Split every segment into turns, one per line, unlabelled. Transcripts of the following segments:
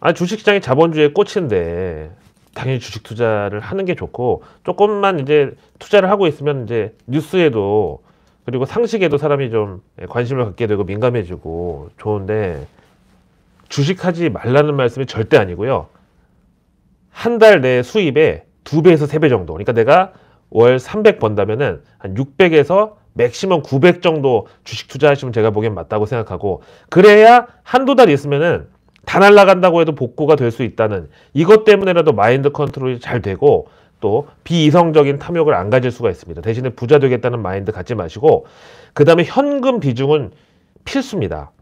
아, 주식시장이 자본주의의 꽃인데 당연히 주식 투자를 하는 게 좋고, 조금만 이제 투자를 하고 있으면 이제 뉴스에도 그리고 상식에도 사람이 좀 관심을 갖게 되고 민감해지고 좋은데, 주식하지 말라는 말씀이 절대 아니고요. 한 달 내 수입의 2배에서 3배 정도. 그러니까 내가 월 300 번다면은 한 600에서 맥시멈 900 정도 주식 투자하시면 제가 보기엔 맞다고 생각하고, 그래야 한두 달 있으면은 다 날라간다고 해도 복구가 될 수 있다는, 이것 때문에라도 마인드 컨트롤이 잘 되고 또 비이성적인 탐욕을 안 가질 수가 있습니다. 대신에 부자 되겠다는 마인드 갖지 마시고, 그 다음에 현금 비중은 필수입니다.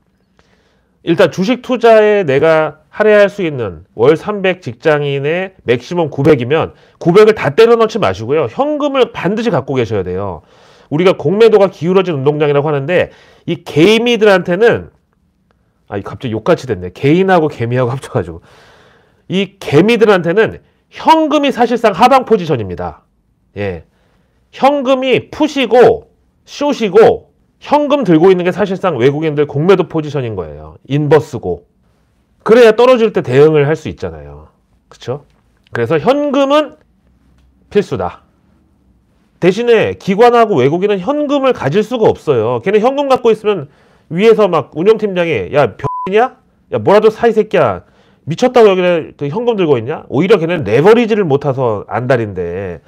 일단 주식 투자에 내가 할애할 수 있는 월 300 직장인의 맥시멈 900이면 900을 다 때려 넣지 마시고요. 현금을 반드시 갖고 계셔야 돼요. 우리가 공매도가 기울어진 운동장이라고 하는데, 이 개미들한테는, 아, 갑자기 욕같이 됐네. 개인하고 개미하고 합쳐가지고. 이 개미들한테는 현금이 사실상 하방 포지션입니다. 예. 현금이 푸시고 쇼시고 현금 들고 있는 게 사실상 외국인들 공매도 포지션인 거예요. 인버스고. 그래야 떨어질 때 대응을 할 수 있잖아요. 그쵸? 그래서 현금은 필수다. 대신에 기관하고 외국인은 현금을 가질 수가 없어요. 걔는 현금 갖고 있으면 위에서 막 운영팀장이, 야, 병이냐? 야, 뭐라도 사, 이 새끼야. 미쳤다고 여기에 그 현금 들고 있냐? 오히려 걔는 레버리지를 못 타서 안달인데,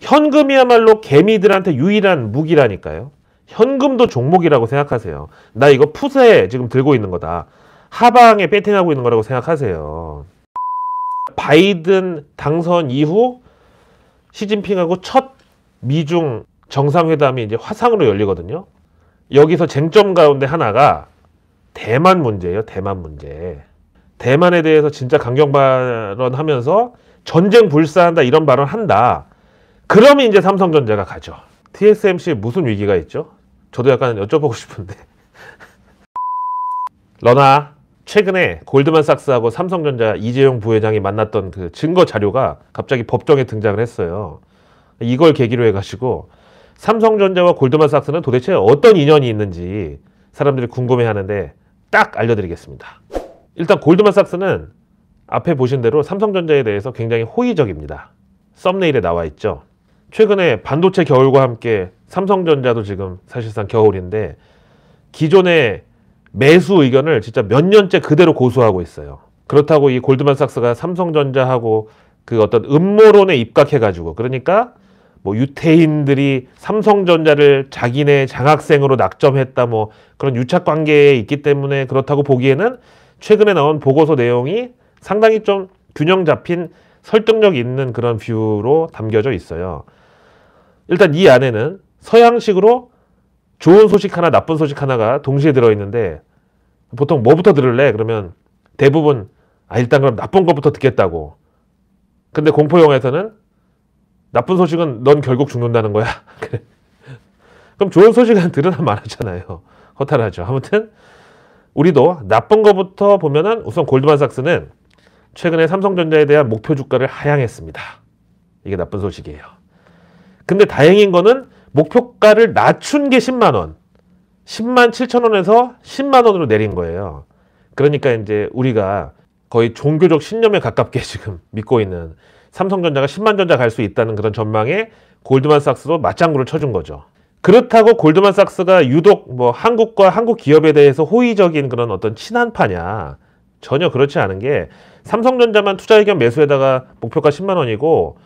현금이야말로 개미들한테 유일한 무기라니까요. 현금도 종목이라고 생각하세요. 나 이거 푸세에 지금 들고 있는 거다. 하방에 배팅하고 있는 거라고 생각하세요. 바이든 당선 이후 시진핑하고 첫 미중 정상회담이 이제 화상으로 열리거든요. 여기서 쟁점 가운데 하나가 대만 문제예요. 대만 문제. 대만에 대해서 진짜 강경 발언하면서 전쟁 불사한다 이런 발언 한다. 그러면 이제 삼성전자가 가죠. TSMC에 무슨 위기가 있죠? 저도 약간 여쭤보고 싶은데. 러나, 최근에 골드만삭스하고 삼성전자 이재용 부회장이 만났던 그 증거 자료가 갑자기 법정에 등장을 했어요. 이걸 계기로 해가지고 삼성전자와 골드만삭스는 도대체 어떤 인연이 있는지 사람들이 궁금해하는데 딱 알려드리겠습니다. 일단 골드만삭스는 앞에 보신 대로 삼성전자에 대해서 굉장히 호의적입니다. 썸네일에 나와 있죠. 최근에 반도체 겨울과 함께 삼성전자도 지금 사실상 겨울인데, 기존의 매수 의견을 진짜 몇 년째 그대로 고수하고 있어요. 그렇다고 이 골드만삭스가 삼성전자하고 그 어떤 음모론에 입각해가지고, 그러니까 뭐 유태인들이 삼성전자를 자기네 장학생으로 낙점했다, 뭐 그런 유착 관계에 있기 때문에 그렇다고 보기에는 최근에 나온 보고서 내용이 상당히 좀 균형 잡힌 설득력 있는 그런 뷰로 담겨져 있어요. 일단 이 안에는 서양식으로 좋은 소식 하나, 나쁜 소식 하나가 동시에 들어있는데, 보통 뭐부터 들을래? 그러면 대부분, 아, 일단 그럼 나쁜 것부터 듣겠다고. 근데 공포영화에서는 나쁜 소식은 넌 결국 죽는다는 거야. 그럼 좋은 소식은 들으나 말하잖아요. 허탈하죠. 아무튼 우리도 나쁜 것부터 보면은, 우선 골드만삭스는 최근에 삼성전자에 대한 목표 주가를 하향했습니다. 이게 나쁜 소식이에요. 근데 다행인 거는 목표가를 낮춘 게 10만 원. 10만 7천 원에서 10만 원으로 내린 거예요. 그러니까 이제 우리가 거의 종교적 신념에 가깝게 지금 믿고 있는 삼성전자가 10만 전자 갈 수 있다는 그런 전망에 골드만삭스도 맞장구를 쳐준 거죠. 그렇다고 골드만삭스가 유독 뭐 한국과 한국 기업에 대해서 호의적인 그런 어떤 친한파냐? 전혀 그렇지 않은 게, 삼성전자만 투자 의견 매수에다가 목표가 10만 원이고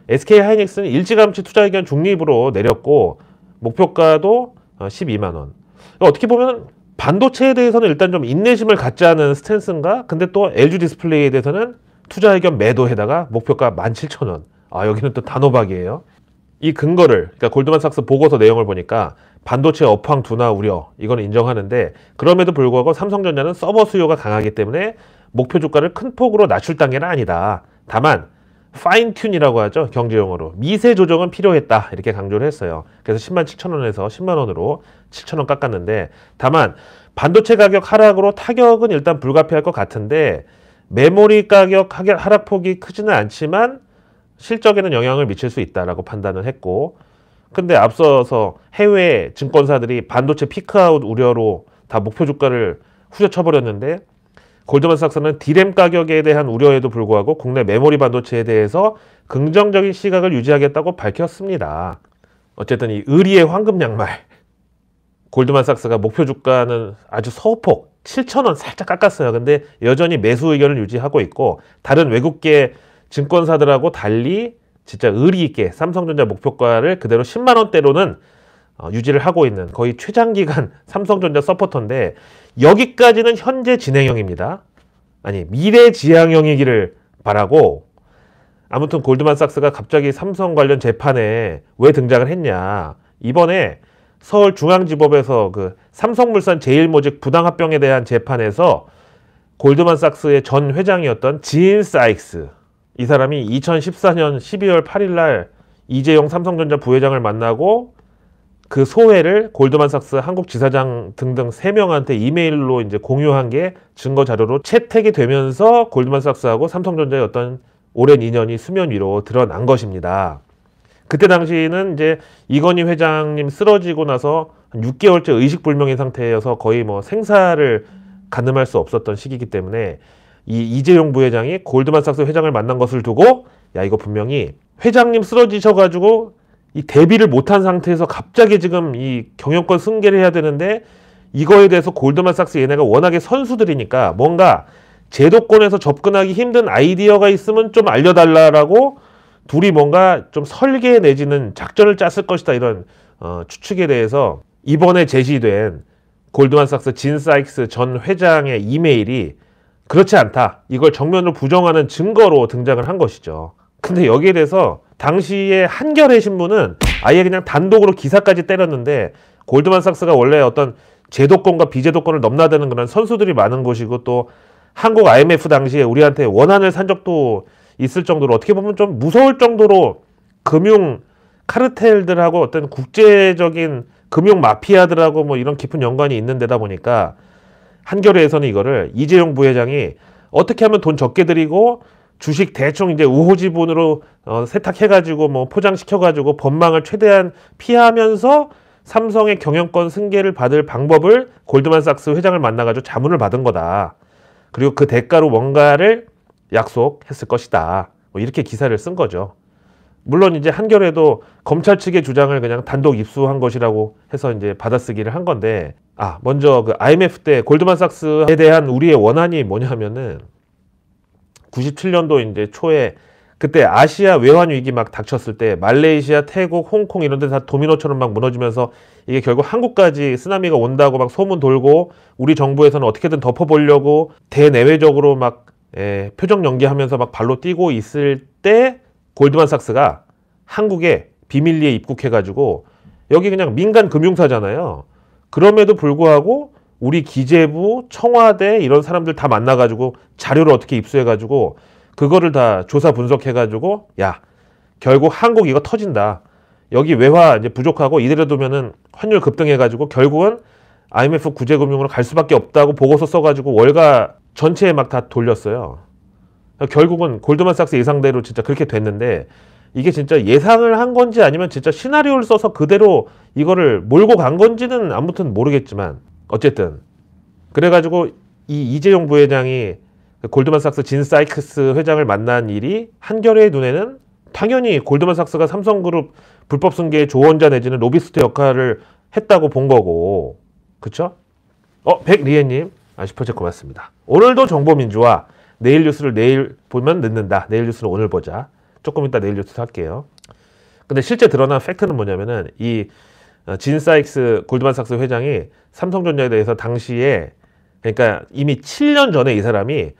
SK하이닉스는 일찌감치 투자 의견 중립으로 내렸고 목표가도 12만 원. 어떻게 보면 반도체에 대해서는 일단 좀 인내심을 갖자는 스탠스인가? 근데 또 LG 디스플레이에 대해서는 투자 의견 매도에다가 목표가 17,000원. 아, 여기는 또 단호박이에요. 이 근거를, 그러니까 골드만삭스 보고서 내용을 보니까 반도체 업황 둔화 우려, 이건 인정하는데, 그럼에도 불구하고 삼성전자는 서버 수요가 강하기 때문에 목표 주가를 큰 폭으로 낮출 단계는 아니다. 다만 파인 튠이라고 하죠. 경제용어로 미세 조정은 필요했다, 이렇게 강조를 했어요. 그래서 10만 7천 원에서 10만 원으로 7천 원 깎았는데, 다만 반도체 가격 하락으로 타격은 일단 불가피할 것 같은데, 메모리 가격 하락폭이 크지는 않지만 실적에는 영향을 미칠 수 있다라고 판단을 했고, 근데 앞서서 해외 증권사들이 반도체 피크아웃 우려로 다 목표 주가를 후려쳐버렸는데, 골드만삭스는 디램 가격에 대한 우려에도 불구하고 국내 메모리 반도체에 대해서 긍정적인 시각을 유지하겠다고 밝혔습니다. 어쨌든 이 의리의 황금 양말. 골드만삭스가 목표 주가는 아주 소폭 7,000원 살짝 깎았어요. 근데 여전히 매수 의견을 유지하고 있고 다른 외국계 증권사들하고 달리 진짜 의리 있게 삼성전자 목표가를 그대로 10만 원대로는 유지를 하고 있는 거의 최장기간 삼성전자 서포터인데 여기까지는 현재 진행형입니다. 아니 미래 지향형이기를 바라고 아무튼 골드만삭스가 갑자기 삼성 관련 재판에 왜 등장을 했냐. 이번에 서울중앙지법에서 그 삼성물산 제일모직 부당합병에 대한 재판에서 골드만삭스의 전 회장이었던 진 사익스 이 사람이 2014년 12월 8일 날 이재용 삼성전자 부회장을 만나고 그 소회를 골드만삭스 한국 지사장 등등 3명한테 이메일로 이제 공유한 게 증거 자료로 채택이 되면서 골드만삭스하고 삼성전자의 어떤 오랜 인연이 수면 위로 드러난 것입니다. 그때 당시는 이제 이건희 회장님 쓰러지고 나서 한 6개월째 의식불명의 상태여서 거의 뭐 생사를 가늠할 수 없었던 시기이기 때문에 이 이재용 부회장이 골드만삭스 회장을 만난 것을 두고 야 이거 분명히 회장님 쓰러지셔가지고 이 대비를 못한 상태에서 갑자기 지금 이 경영권 승계를 해야 되는데 이거에 대해서 골드만삭스 얘네가 워낙에 선수들이니까 뭔가 제도권에서 접근하기 힘든 아이디어가 있으면 좀 알려달라라고 둘이 뭔가 좀 설계 내지는 작전을 짰을 것이다 이런 추측에 대해서 이번에 제시된 골드만삭스 진 사익스 전 회장의 이메일이 그렇지 않다. 이걸 정면으로 부정하는 증거로 등장을 한 것이죠. 근데 여기에 대해서 당시에 한겨레 신문은 아예 그냥 단독으로 기사까지 때렸는데 골드만삭스가 원래 어떤 제도권과 비제도권을 넘나드는 그런 선수들이 많은 곳이고 또 한국 IMF 당시에 우리한테 원한을 산 적도 있을 정도로 어떻게 보면 좀 무서울 정도로 금융 카르텔들하고 어떤 국제적인 금융 마피아들하고 뭐 이런 깊은 연관이 있는 데다 보니까 한겨레에서는 이거를 이재용 부회장이 어떻게 하면 돈 적게 들이고 주식 대충 이제 우호지분으로 세탁해가지고 뭐 포장시켜가지고 법망을 최대한 피하면서 삼성의 경영권 승계를 받을 방법을 골드만삭스 회장을 만나가지고 자문을 받은 거다. 그리고 그 대가로 뭔가를 약속했을 것이다. 뭐 이렇게 기사를 쓴 거죠. 물론 이제 한겨레도 검찰 측의 주장을 그냥 단독 입수한 것이라고 해서 이제 받아쓰기를 한 건데, 먼저 그 IMF 때 골드만삭스에 대한 우리의 원한이 뭐냐면은 97년도 이제 초에 그때 아시아 외환 위기 막 닥쳤을 때 말레이시아, 태국, 홍콩 이런 데 다 도미노처럼 막 무너지면서 이게 결국 한국까지 쓰나미가 온다고 막 소문 돌고 우리 정부에서는 어떻게든 덮어보려고 대내외적으로 막 표정 연기하면서 막 발로 뛰고 있을 때 골드만삭스가 한국에 비밀리에 입국해가지고 여기 그냥 민간 금융사잖아요. 그럼에도 불구하고 우리 기재부, 청와대 이런 사람들 다 만나가지고 자료를 어떻게 입수해가지고 그거를 다 조사 분석해가지고 야 결국 한국 이거 터진다. 여기 외화 이제 부족하고 이대로 두면은 환율 급등해가지고 결국은 IMF 구제금융으로 갈 수밖에 없다고 보고서 써가지고 월가 전체에 막 다 돌렸어요. 결국은 골드만삭스 예상대로 진짜 그렇게 됐는데 이게 진짜 예상을 한 건지 아니면 진짜 시나리오를 써서 그대로 이거를 몰고 간 건지는 아무튼 모르겠지만 어쨌든 그래가지고 이 이재용 부회장이 골드만삭스 진 사이크스 회장을 만난 일이 한겨레의 눈에는 당연히 골드만삭스가 삼성그룹 불법 승계의 조언자 내지는 로비스트 역할을 했다고 본 거고, 그쵸? 백리에님 슈퍼챗 고맙습니다. 오늘도 정보민주화 내일 뉴스를 내일 보면 늦는다. 내일 뉴스를 오늘 보자. 조금 이따 내일 뉴스 할게요. 근데 실제 드러난 팩트는 뭐냐면은 이 진 사익스 골드만삭스 회장이 삼성전자에 대해서 당시에 그러니까 이미 7년 전에 이 사람이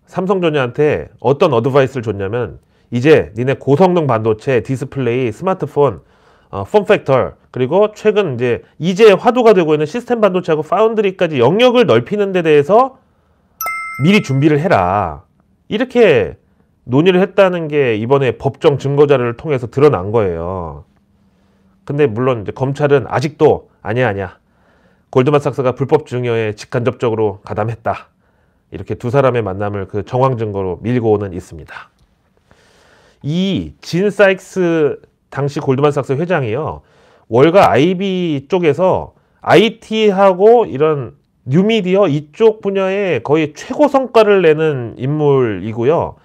삼성전자한테 어떤 어드바이스를 줬냐면 이제 니네 고성능 반도체, 디스플레이, 스마트폰, 폼팩터 그리고 최근 이제 화두가 되고 있는 시스템 반도체하고 파운드리까지 영역을 넓히는 데 대해서 미리 준비를 해라. 이렇게 논의를 했다는 게 이번에 법정 증거 자료를 통해서 드러난 거예요. 근데 물론 이제 검찰은 아직도 아니야. 골드만삭스가 불법 증여에 직간접적으로 가담했다. 이렇게 두 사람의 만남을 그 정황 증거로 밀고는 있습니다. 이 진 사익스 당시 골드만삭스 회장이요. 월가 IB 쪽에서 IT하고 이런 뉴미디어 이쪽 분야에 거의 최고 성과를 내는 인물이고요.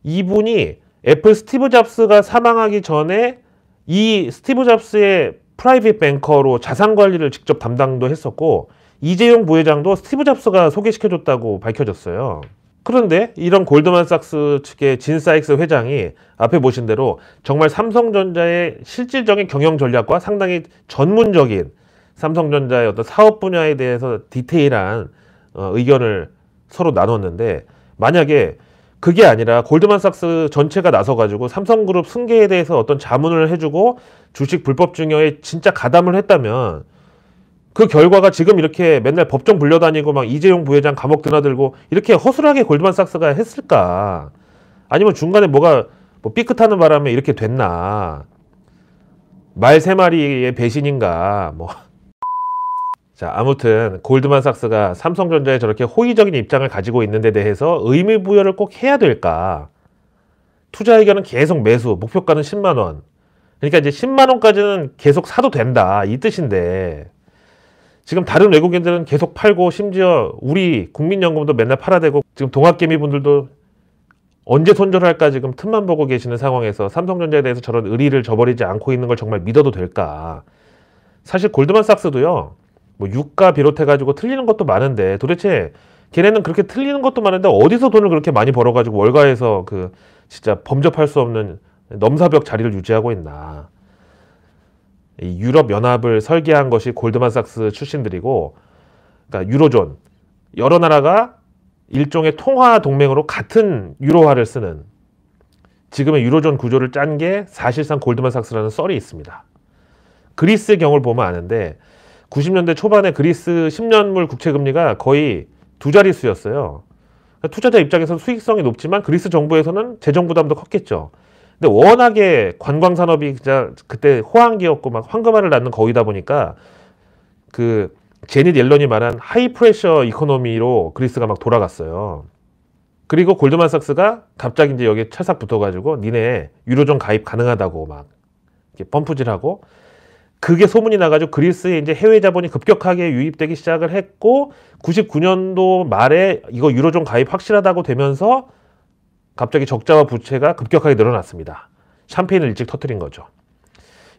이분이 애플 스티브 잡스가 사망하기 전에 이 스티브 잡스의 프라이빗 뱅커로 자산 관리를 직접 담당도 했었고, 이재용 부회장도 스티브 잡스가 소개시켜줬다고 밝혀졌어요. 그런데 이런 골드만삭스 측의 진 사익스 회장이 앞에 보신 대로 정말 삼성전자의 실질적인 경영 전략과 상당히 전문적인 삼성전자의 어떤 사업 분야에 대해서 디테일한 의견을 서로 나눴는데, 만약에 그게 아니라 골드만삭스 전체가 나서가지고 삼성그룹 승계에 대해서 어떤 자문을 해주고 주식 불법 증여에 진짜 가담을 했다면, 그 결과가 지금 이렇게 맨날 법정 불려다니고 막 이재용 부회장 감옥 드나들고 이렇게 허술하게 골드만삭스가 했을까? 아니면 중간에 뭐가 뭐 삐끗하는 바람에 이렇게 됐나? 말 세 마리의 배신인가? 뭐. 자, 아무튼 골드만삭스가 삼성전자에 저렇게 호의적인 입장을 가지고 있는 데 대해서 의미부여를 꼭 해야 될까? 투자 의견은 계속 매수, 목표가는 10만 원. 그러니까 이제 10만 원까지는 계속 사도 된다, 이 뜻인데, 지금 다른 외국인들은 계속 팔고, 심지어 우리 국민연금도 맨날 팔아대고, 지금 동학개미 분들도 언제 손절할까 지금 틈만 보고 계시는 상황에서 삼성전자에 대해서 저런 의리를 저버리지 않고 있는 걸 정말 믿어도 될까? 사실 골드만삭스도요, 뭐 유가 비롯해가지고 틀리는 것도 많은데, 도대체 걔네는 그렇게 틀리는 것도 많은데 어디서 돈을 그렇게 많이 벌어가지고 월가에서 그 진짜 범접할 수 없는 넘사벽 자리를 유지하고 있나? 이 유럽연합을 설계한 것이 골드만삭스 출신들이고, 그러니까 유로존, 여러 나라가 일종의 통화 동맹으로 같은 유로화를 쓰는 지금의 유로존 구조를 짠 게 사실상 골드만삭스라는 썰이 있습니다. 그리스의 경우를 보면 아는데, 90년대 초반에 그리스 10년물 국채금리가 거의 두 자릿수였어요. 그러니까 투자자 입장에서는 수익성이 높지만 그리스 정부에서는 재정 부담도 컸겠죠. 근데 워낙에 관광산업이 진짜 그때 호황기였고 막 황금알을 낳는 거위다 보니까 그 제닛 옐런이 말한 하이 프레셔 이코노미로 그리스가 막 돌아갔어요. 그리고 골드만삭스가 갑자기 이제 여기에 찰싹 붙어가지고 니네 유로존 가입 가능하다고 막 이렇게 펌프질하고, 그게 소문이 나가지고 그리스에 이제 해외 자본이 급격하게 유입되기 시작을 했고, 99년도 말에 이거 유로존 가입 확실하다고 되면서 갑자기 적자와 부채가 급격하게 늘어났습니다. 샴페인을 일찍 터뜨린 거죠.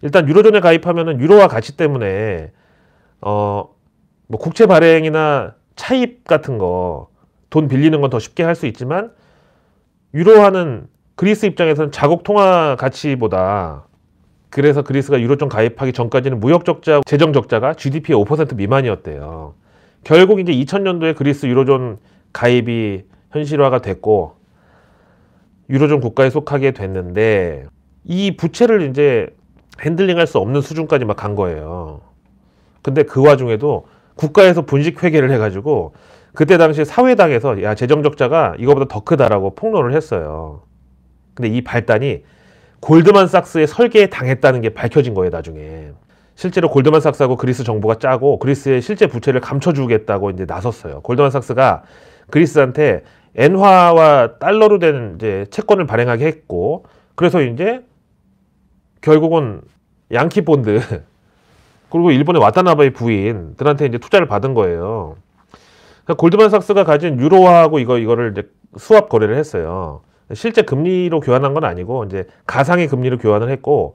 일단 유로존에 가입하면은 유로화 가치 때문에 뭐 국채 발행이나 차입 같은 거 돈 빌리는 건 더 쉽게 할 수 있지만, 유로화는 그리스 입장에서는 자국 통화 가치보다, 그래서 그리스가 유로존 가입하기 전까지는 무역 적자, 재정 적자가 GDP의 5% 미만이었대요. 결국 이제 2000년도에 그리스 유로존 가입이 현실화가 됐고 유로존 국가에 속하게 됐는데, 이 부채를 이제 핸들링할 수 없는 수준까지 막 간 거예요. 근데 그 와중에도 국가에서 분식 회계를 해가지고 그때 당시 사회당에서 야, 재정 적자가 이거보다 더 크다라고 폭로를 했어요. 근데 이 발단이 골드만삭스의 설계에 당했다는 게 밝혀진 거예요, 나중에. 실제로 골드만삭스하고 그리스 정부가 짜고 그리스의 실제 부채를 감춰주겠다고 이제 나섰어요. 골드만삭스가 그리스한테 엔화와 달러로 된 이제 채권을 발행하게 했고, 그래서 이제 결국은 양키 본드 그리고 일본의 와타나베 부인들한테 이제 투자를 받은 거예요. 그러니까 골드만삭스가 가진 유로화하고 이거를 이제 수합 거래를 했어요. 실제 금리로 교환한 건 아니고 이제 가상의 금리로 교환을 했고,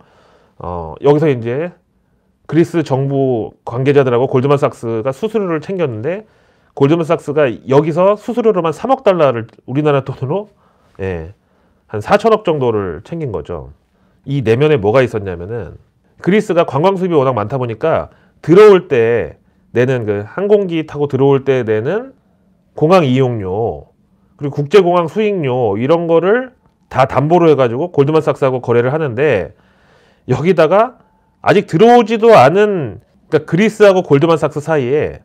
여기서 이제 그리스 정부 관계자들하고 골드만삭스가 수수료를 챙겼는데, 골드만삭스가 여기서 수수료로만 3억 달러를 우리나라 돈으로 한 4천억 정도를 챙긴 거죠. 이 내면에 뭐가 있었냐면은, 그리스가 관광 수입이 워낙 많다 보니까 들어올 때 내는 그 항공기 타고 들어올 때 내는 공항 이용료, 그리고 국제공항 수익료, 이런 거를 다 담보로 해가지고 골드만삭스하고 거래를 하는데, 여기다가 아직 들어오지도 않은, 그러니까 그리스하고 골드만삭스 사이에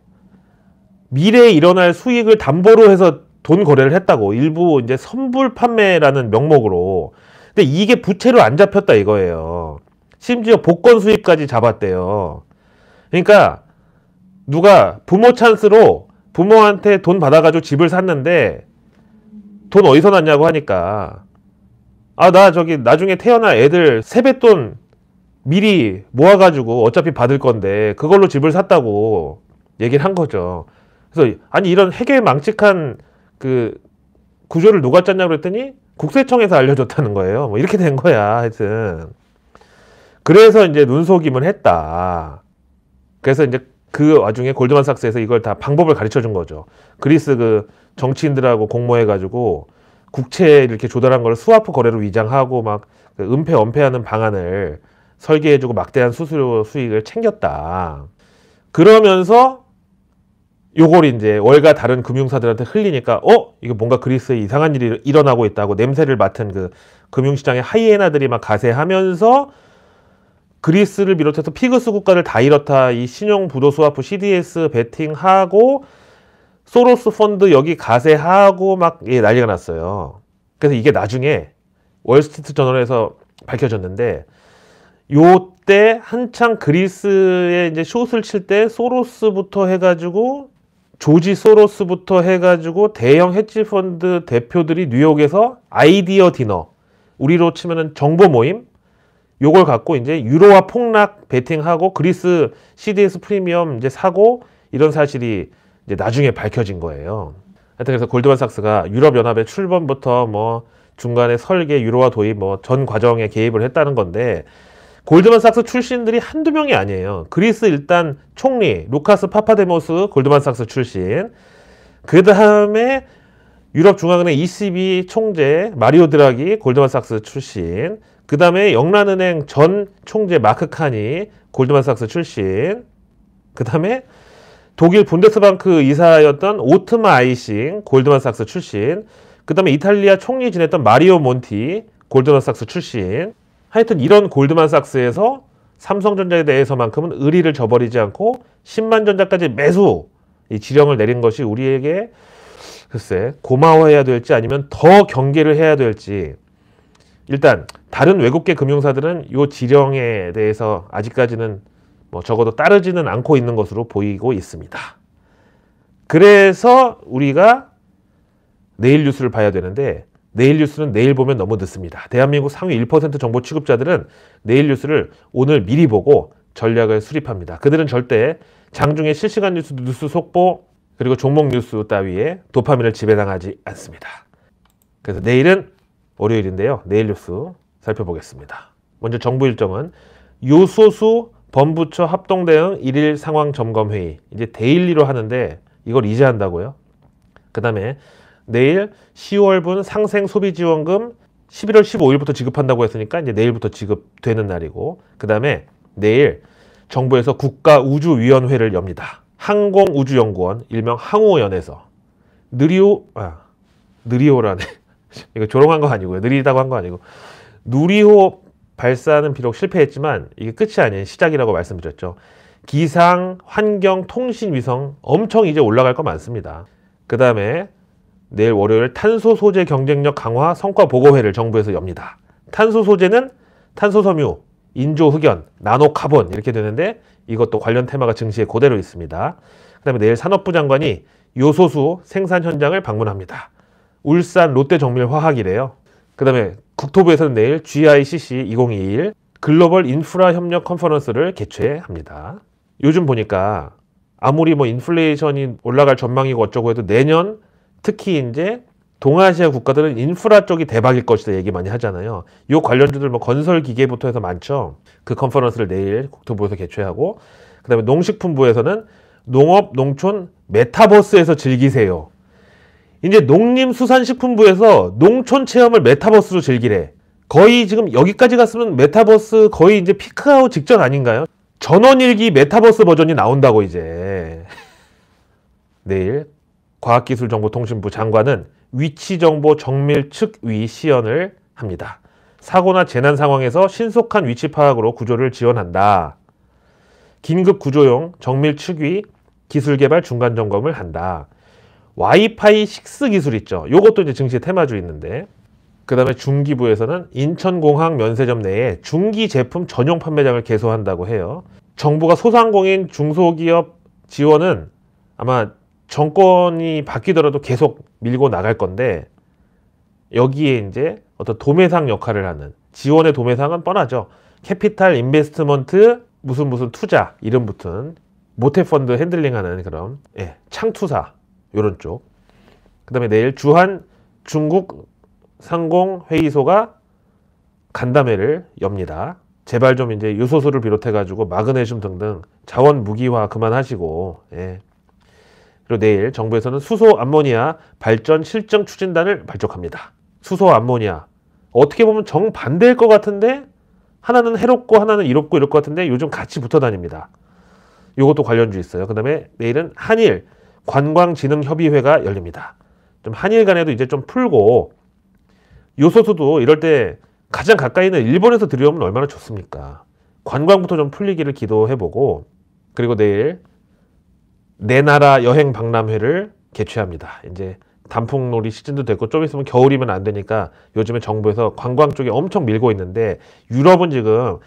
미래에 일어날 수익을 담보로 해서 돈 거래를 했다고. 일부 이제 선불 판매라는 명목으로. 근데 이게 부채로 안 잡혔다 이거예요. 심지어 복권 수익까지 잡았대요. 그러니까 누가 부모 찬스로 부모한테 돈 받아가지고 집을 샀는데, 돈 어디서 났냐고 하니까, 아, 나 저기 나중에 태어날 애들 세뱃돈 미리 모아가지고 어차피 받을 건데 그걸로 집을 샀다고 얘기를 한 거죠. 그래서 아니 이런 해괴망측한 그 구조를 누가 짰냐고 그랬더니 국세청에서 알려줬다는 거예요. 뭐 이렇게 된 거야. 하여튼 그래서 이제 눈속임을 했다. 그래서 이제 그 와중에 골드만삭스에서 이걸 다 방법을 가르쳐 준 거죠. 그리스 그 정치인들하고 공모해가지고 국채 이렇게 조달한 걸 스와프 거래로 위장하고 막 그 은폐 엄폐하는 방안을 설계해주고 막대한 수수료 수익을 챙겼다. 그러면서 요걸 이제 월가 다른 금융사들한테 흘리니까 이거 뭔가 그리스에 이상한 일이 일어나고 있다고 냄새를 맡은 그 금융시장의 하이에나들이 막 가세하면서 그리스를 비롯해서 피그스 국가를 다 이렇다. 이 신용 부도 스와프 CDS 베팅하고 소로스 펀드 여기 가세하고 막 난리가 났어요. 그래서 이게 나중에 월스트리트 저널에서 밝혀졌는데 요때 한창 그리스에 이제 숏을 칠 때 소로스부터 해가지고 조지 소로스부터 해가지고 대형 헤지펀드 대표들이 뉴욕에서 아이디어 디너, 우리로 치면은 정보 모임, 요걸 갖고 이제 유로화 폭락 베팅하고 그리스 CDS 프리미엄 이제 사고 이런 사실이 이제 나중에 밝혀진 거예요. 하여튼 그래서 골드만삭스가 유럽연합의 출범부터 뭐 중간에 설계, 유로화 도입 뭐 전 과정에 개입을 했다는 건데 골드만삭스 출신들이 한두 명이 아니에요. 그리스 일단 총리 루카스 파파데모스 골드만삭스 출신, 그 다음에 유럽중앙은행 ECB 총재 마리오 드라기 골드만삭스 출신, 그 다음에 영란은행 전 총재 마크 칸이 골드만삭스 출신, 그 다음에 독일 분데스방크 이사였던 오트마 아이싱 골드만삭스 출신, 그 다음에 이탈리아 총리 지냈던 마리오 몬티 골드만삭스 출신. 하여튼 이런 골드만삭스에서 삼성전자에 대해서만큼은 의리를 저버리지 않고 10만 전자까지 매수 이 지령을 내린 것이 우리에게 글쎄 고마워해야 될지 아니면 더 경계를 해야 될지. 일단 다른 외국계 금융사들은 이 지령에 대해서 아직까지는 뭐 적어도 따르지는 않고 있는 것으로 보이고 있습니다. 그래서 우리가 내일 뉴스를 봐야 되는데 내일 뉴스는 내일 보면 너무 늦습니다. 대한민국 상위 1% 정보 취급자들은 내일 뉴스를 오늘 미리 보고 전략을 수립합니다. 그들은 절대 장중에 실시간 뉴스 속보 그리고 종목 뉴스 따위에 도파민을 지배당하지 않습니다. 그래서 내일은 월요일인데요. 내일 뉴스 살펴보겠습니다. 먼저 정부 일정은 요소수 범부처 합동대응 1일 상황 점검회의, 이제 데일리로 하는데 이걸 이제 한다고요? 그 다음에 내일 10월분 상생소비지원금 11월 15일부터 지급한다고 했으니까 이제 내일부터 지급되는 날이고, 그 다음에 내일 정부에서 국가우주위원회를 엽니다. 항공우주연구원, 일명 항우연에서 느리호라네. 이거 조롱한 거 아니고요. 느리다고 한 거 아니고. 누리호 발사는 비록 실패했지만 이게 끝이 아닌 시작이라고 말씀드렸죠. 기상, 환경, 통신, 위성 엄청 이제 올라갈 거 많습니다. 그 다음에 내일 월요일 탄소 소재 경쟁력 강화 성과 보고회를 정부에서 엽니다. 탄소 소재는 탄소 섬유, 인조 흑연, 나노 카본 이렇게 되는데 이것도 관련 테마가 증시에 그대로 있습니다. 그 다음에 내일 산업부 장관이 요소수 생산 현장을 방문합니다. 울산 롯데정밀화학이래요. 그 다음에 국토부에서는 내일 GICC 2021 글로벌 인프라 협력 컨퍼런스를 개최합니다. 요즘 보니까 아무리 뭐 인플레이션이 올라갈 전망이고 어쩌고 해도 내년 특히 이제 동아시아 국가들은 인프라 쪽이 대박일 것이다 얘기 많이 하잖아요. 이 관련주들 뭐 건설 기계부터 해서 많죠. 그 컨퍼런스를 내일 국토부에서 개최하고, 그 다음에 농식품부에서는 농업, 농촌, 메타버스에서 즐기세요. 이제 농림수산식품부에서 농촌 체험을 메타버스로 즐기래. 거의 지금 여기까지 갔으면 메타버스 거의 이제 피크아웃 직전 아닌가요? 전원일기 메타버스 버전이 나온다고 이제. 내일 과학기술정보통신부 장관은 위치정보 정밀측위 시연을 합니다. 사고나 재난 상황에서 신속한 위치 파악으로 구조를 지원한다. 긴급구조용 정밀측위 기술개발 중간점검을 한다. 와이파이 6 기술 있죠. 요것도 이제 증시 테마주 있는데, 그 다음에 중기부에서는 인천공항 면세점 내에 중기 제품 전용 판매장을 개소한다고 해요. 정부가 소상공인 중소기업 지원은 아마 정권이 바뀌더라도 계속 밀고 나갈 건데, 여기에 이제 어떤 도매상 역할을 하는, 지원의 도매상은 뻔하죠. 캐피탈 인베스트먼트 무슨 투자 이름 붙은 모태펀드 핸들링하는 그런 창투사 요런 쪽. 그 다음에 내일 주한 중국 상공회의소가 간담회를 엽니다. 제발 좀 이제 요소수를 비롯해 가지고 마그네슘 등등 자원 무기화 그만하시고. 그리고 내일 정부에서는 수소 암모니아 발전 실증 추진단을 발족합니다. 수소 암모니아 어떻게 보면 정반대일 것 같은데 하나는 해롭고 하나는 이롭고 이럴 것 같은데 요즘 같이 붙어 다닙니다. 요것도 관련주 있어요. 그 다음에 내일은 한일 관광진흥협의회가 열립니다. 좀 한일 간에도 이제 좀 풀고 요소수도 이럴 때 가장 가까이 있는 일본에서 들여오면 얼마나 좋습니까? 관광부터 좀 풀리기를 기도해보고, 그리고 내일 내 나라 여행 박람회를 개최합니다. 이제 단풍놀이 시즌도 됐고 좀 있으면 겨울이면 안 되니까 요즘에 정부에서 관광 쪽에 엄청 밀고 있는데 유럽은 지금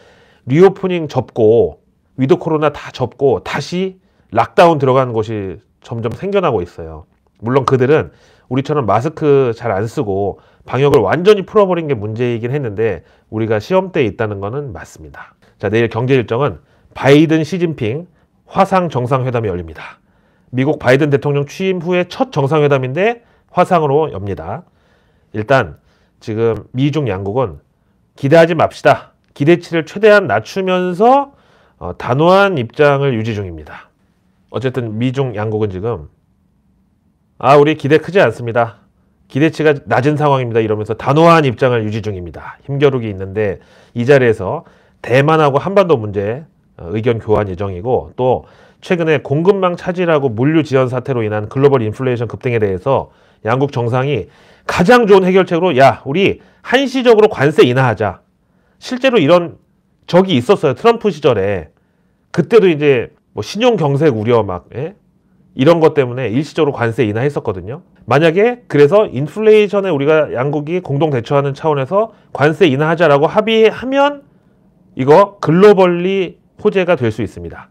리오프닝 접고 위드 코로나 다 접고 다시 락다운 들어가는 곳이 점점 생겨나고 있어요. 물론 그들은 우리처럼 마스크 잘 안 쓰고 방역을 완전히 풀어버린 게 문제이긴 했는데 우리가 시험대에 있다는 거는 맞습니다. 자, 내일 경제 일정은 바이든 시진핑 화상 정상회담이 열립니다. 미국 바이든 대통령 취임 후에 첫 정상회담인데 화상으로 엽니다. 일단 지금 미중 양국은 기대하지 맙시다. 기대치를 최대한 낮추면서 단호한 입장을 유지 중입니다. 어쨌든 미중 양국은 지금 우리 기대 크지 않습니다. 기대치가 낮은 상황입니다. 이러면서 단호한 입장을 유지 중입니다. 힘겨루기 있는데 이 자리에서 대만하고 한반도 문제 의견 교환 예정이고, 또 최근에 공급망 차질하고 물류 지연 사태로 인한 글로벌 인플레이션 급등에 대해서 양국 정상이 가장 좋은 해결책으로 우리 한시적으로 관세 인하하자. 실제로 이런 적이 있었어요. 트럼프 시절에. 그때도 이제 뭐 신용 경색 우려 이런 것 때문에 일시적으로 관세 인하했었거든요. 만약에 그래서 인플레이션에 우리가 양국이 공동 대처하는 차원에서 관세 인하하자라고 합의하면 이거 글로벌리 호재가 될 수 있습니다.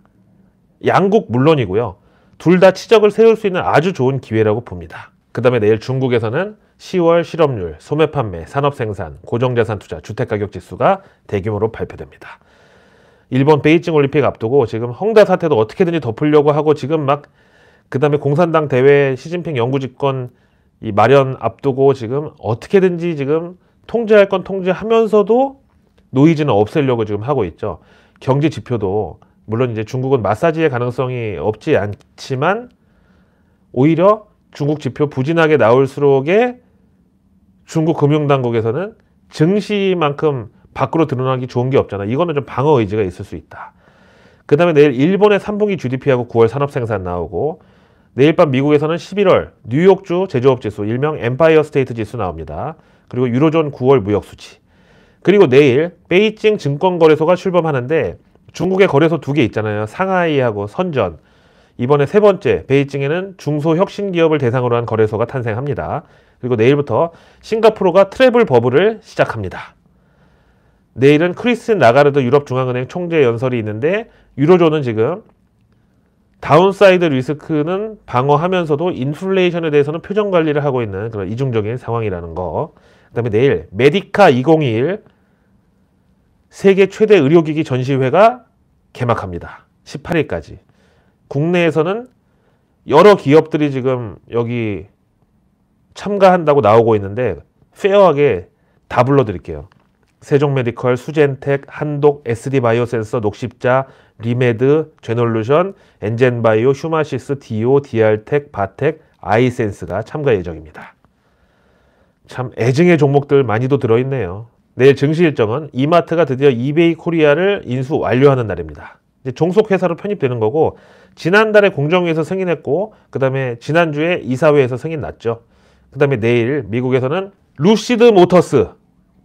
양국 물론이고요. 둘 다 치적을 세울 수 있는 아주 좋은 기회라고 봅니다. 그 다음에 내일 중국에서는 10월 실업률, 소매 판매, 산업 생산, 고정자산 투자, 주택가격 지수가 대규모로 발표됩니다. 일본 베이징 올림픽 앞두고 지금 헝다 사태도 어떻게든지 덮으려고 하고 지금 그 다음에 공산당 대회 시진핑 영구집권 마련 앞두고 지금 어떻게든지 지금 통제할 건 통제하면서도 노이즈는 없애려고 지금 하고 있죠. 경제 지표도 물론 이제 중국은 마사지의 가능성이 없지 않지만 오히려 중국 지표 부진하게 나올수록에 중국 금융당국에서는 증시만큼 밖으로 드러나기 좋은 게 없잖아. 이거는 좀 방어 의지가 있을 수 있다. 그 다음에 내일 일본의 3분기 GDP하고 9월 산업생산 나오고, 내일 밤 미국에서는 11월 뉴욕주 제조업지수 일명 엠파이어 스테이트 지수 나옵니다. 그리고 유로존 9월 무역수치. 그리고 내일 베이징 증권거래소가 출범하는데 중국의 거래소 2개 있잖아요. 상하이하고 선전. 이번에 3번째 베이징에는 중소혁신기업을 대상으로 한 거래소가 탄생합니다. 그리고 내일부터 싱가포르가 트래블 버블을 시작합니다. 내일은 크리스틴 라가르드 유럽중앙은행 총재 연설이 있는데 유로존은 지금 다운사이드 리스크는 방어하면서도 인플레이션에 대해서는 표정 관리를 하고 있는 그런 이중적인 상황이라는 거. 그 다음에 내일 메디카 2021 세계 최대 의료기기 전시회가 개막합니다. 18일까지. 국내에서는 여러 기업들이 지금 여기 참가한다고 나오고 있는데 페어하게 다 불러드릴게요. 세종메디컬, 수젠텍, 한독, SD바이오센서, 녹십자, 리메드, 제놀루션, 엔젠바이오, 휴마시스, 디오, 디알텍, 바텍, 아이센스가 참가 예정입니다. 참 애증의 종목들 많이도 들어있네요. 내일 증시 일정은 이마트가 드디어 이베이 코리아를 인수 완료하는 날입니다. 이제 종속회사로 편입되는 거고, 지난달에 공정위에서 승인했고 그 다음에 지난주에 이사회에서 승인 났죠. 그 다음에 내일 미국에서는 루시드 모터스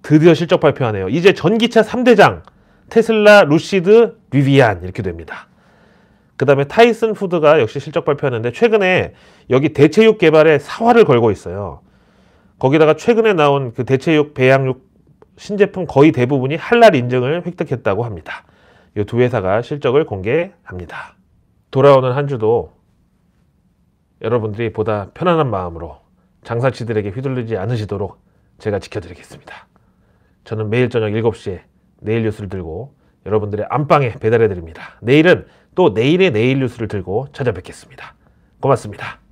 드디어 실적 발표하네요. 이제 전기차 3대장 테슬라, 루시드, 리비안 이렇게 됩니다. 그 다음에 타이슨 푸드가 역시 실적 발표하는데 최근에 여기 대체육 개발에 사활을 걸고 있어요. 거기다가 최근에 나온 그 대체육, 배양육 신제품 거의 대부분이 할랄 인증을 획득했다고 합니다. 이 두 회사가 실적을 공개합니다. 돌아오는 한 주도 여러분들이 보다 편안한 마음으로 장사치들에게 휘둘리지 않으시도록 제가 지켜드리겠습니다. 저는 매일 저녁 7시에 내일 뉴스를 들고 여러분들의 안방에 배달해 드립니다. 내일은 또 내일의 내일 뉴스를 들고 찾아뵙겠습니다. 고맙습니다.